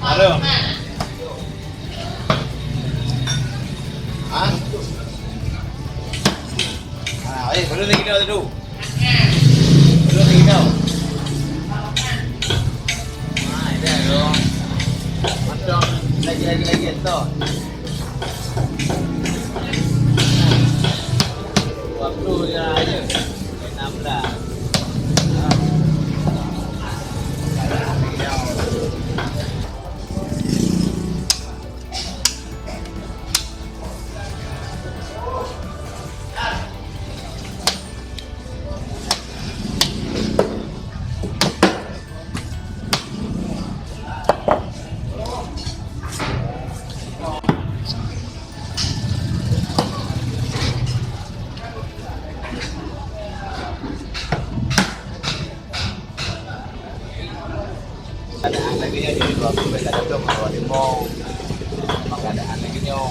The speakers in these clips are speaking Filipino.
Halo. Hah? Ah, belum lagi daw dulu. Belum lagi daw. Ah, ini dong. Macam lagi itu. Waktunya aja. 16. Keadaan lagi ya jadi dua minggu ada dong kalau di mall keadaan lagi nyo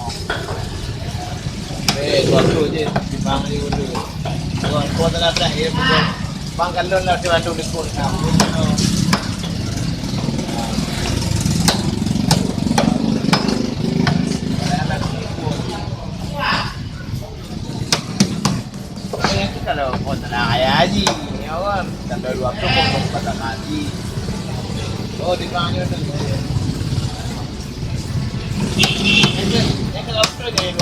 Dua tu je. Timbang ni dulu. Kau tengah belah ya. Bang kalau nak dibantu dekut. Kalau kau tenang ayah haji, ni awam. Kalau waktu kau patah haji. Oh, di bangnya tu. Yang kalau waktu ni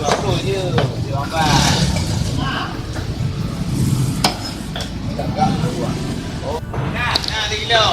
waktu je, dia ambil. Tak dua. Oh, nah 3 kilo.